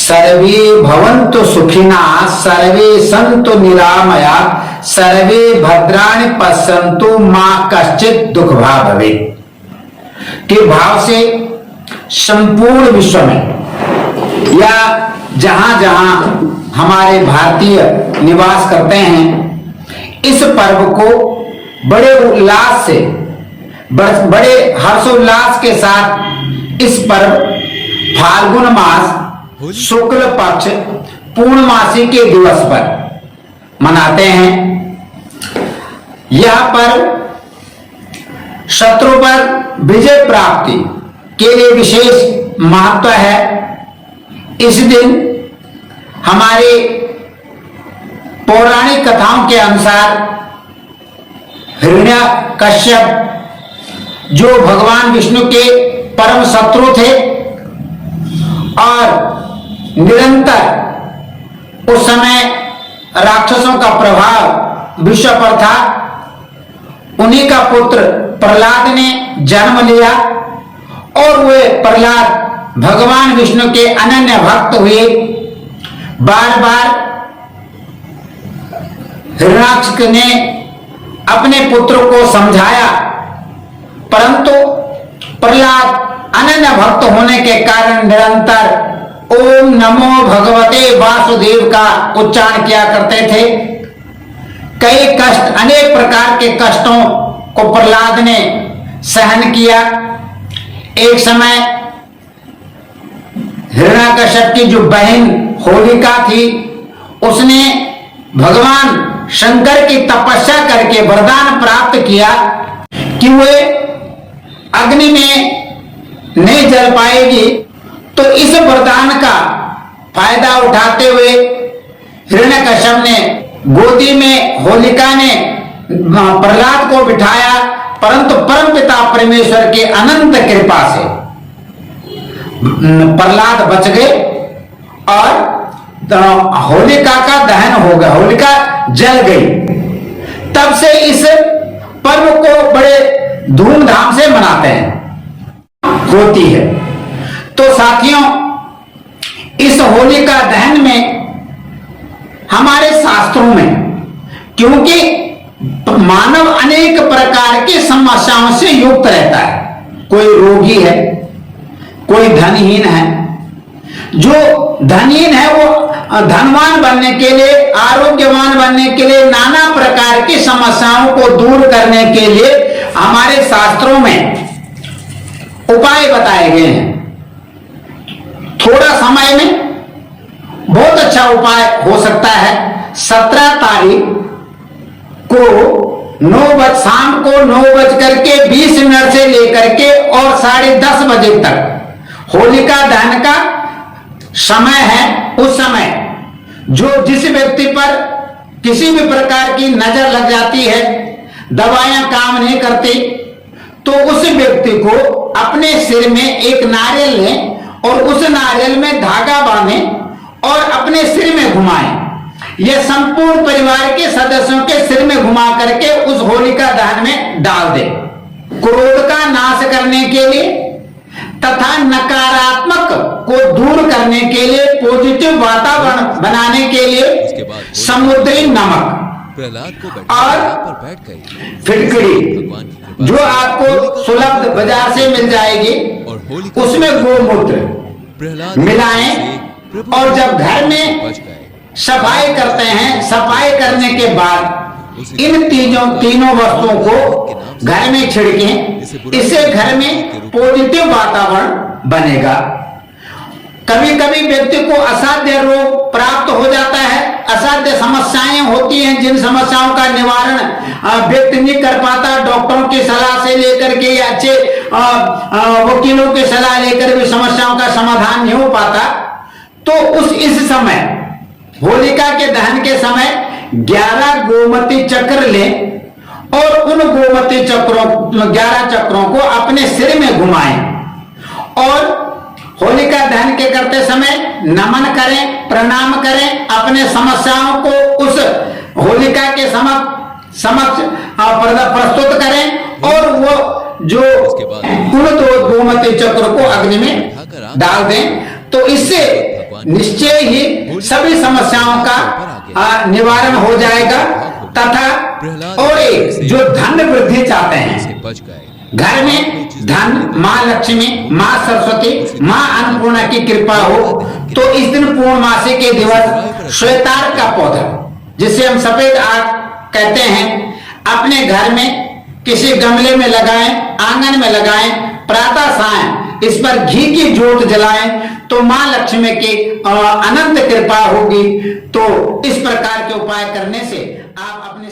सर्वे भवन्तु सुखिनः सर्वे सन्तु निरामया सर्वे भद्राणि पश्यन्तु मा कश्चित् दुख भाग् भवेत् के भाव से संपूर्ण विश्व में या जहां जहां हमारे भारतीय निवास करते हैं इस पर्व को बड़े उल्लास से बड़े हर्षोल्लास के साथ इस पर्व फाल्गुन मास शुक्ल पक्ष पूर्णमासी के दिवस पर मनाते हैं। यह पर्व शत्रु पर विजय प्राप्ति के लिए विशेष महत्व है। इस दिन हमारे पौराणिक कथाओं के अनुसार हिरण्यकश्यप जो भगवान विष्णु के परम शत्रु थे और निरंतर उस समय राक्षसों का प्रभाव विश्व पर था, उन्हीं का पुत्र प्रहलाद ने जन्म लिया और वे प्रहलाद भगवान विष्णु के अनन्य भक्त हुए। बार बार हिरण्याक्ष ने अपने पुत्र को समझाया, परंतु प्रहलाद अनन्य भक्त होने के कारण निरंतर ओम नमो भगवते वासुदेव का उच्चारण किया करते थे। कई कष्ट, अनेक प्रकार के कष्टों को प्रहलाद ने सहन किया। एक समय हिरण्याकश्यप की जो बहन होलिका थी उसने भगवान शंकर की तपस्या करके वरदान प्राप्त किया कि वे अग्नि में नहीं जल पाएगी। तो इस वरदान का फायदा उठाते हुए हिरण्याकश्यप ने गोदी में होलिका ने प्रहलाद को बिठाया, परंतु परमपिता परमेश्वर के अनंत कृपा से प्रहलाद बच गए और होलिका का दहन हो गया, होलिका जल गई। तब से इस पर्व को बड़े धूमधाम से मनाते हैं, होती है। तो साथियों, इस होलिका दहन में हमारे शास्त्रों में, क्योंकि मानव अनेक प्रकार की समस्याओं से युक्त रहता है, कोई रोगी है, कोई धनहीन है। जो धनहीन है वो धनवान बनने के लिए, आरोग्यवान बनने के लिए, नाना प्रकार की समस्याओं को दूर करने के लिए हमारे शास्त्रों में उपाय बताए गए हैं। थोड़ा समय में बहुत अच्छा उपाय हो सकता है। 17 तारीख को शाम को 9:20 से लेकर के और 10:30 बजे तक होलिका दहन का समय है। उस समय जिस व्यक्ति पर किसी भी प्रकार की नजर लग जाती है, दवाइयां काम नहीं करती, तो उस व्यक्ति को अपने सिर में एक नारियल लें और उस नारियल में धागा बांधें और अपने सिर में घुमाएं। यह संपूर्ण परिवार के सदस्यों के सिर में घुमा करके उस होलिका दहन में डाल दे। क्रोध का नाश करने के लिए तथा नकारात्मक को दूर करने के लिए, पॉजिटिव वातावरण बनाने के लिए समुद्री नमक और फिटकड़ी जो आपको सुलभ बाजार से मिल जाएगी, उसमें गोमूत्र मिलाएं और जब घर में सफाई करते हैं, सफाई करने के बाद इन तीनों वस्तुओं को घर में छिड़कें। इससे घर में पॉजिटिव वातावरण बनेगा। कभी कभी व्यक्ति को असाध्य रोग प्राप्त हो जाता है, असाध्य समस्याएं होती हैं, जिन समस्याओं का निवारण व्यक्ति नहीं कर पाता, डॉक्टरों की सलाह से लेकर के या अच्छे वकीलों की सलाह लेकर भी समस्याओं का समाधान नहीं हो पाता। तो इस समय होलिका के दहन के समय 11 गोमती चक्र लें और उन गोमती चक्रों 11 चक्रों को अपने सिर में घुमाएं और होलिका दहन के करते समय नमन करें, प्रणाम करें, अपने समस्याओं को उस होलिका के समक्ष प्रस्तुत करें और वो जो उन 2 गोमती चक्र को अग्नि में डाल दें। तो इससे निश्चय ही सभी समस्याओं का निवारण हो जाएगा। तथा और एक जो धन वृद्धि चाहते हैं, घर में धन, माँ लक्ष्मी, माँ सरस्वती, माँ अन्नपूर्णा की कृपा हो, तो इस दिन पूर्णमासी के दिवस श्वेतार का पौधा, जिसे हम सफेद आग कहते हैं, अपने घर में किसी गमले में लगाएं, आंगन में लगाएं, प्रातः सायं इस पर घी की जोत जलाएं, तो मां लक्ष्मी की अनंत कृपा होगी। तो इस प्रकार के उपाय करने से आप अपने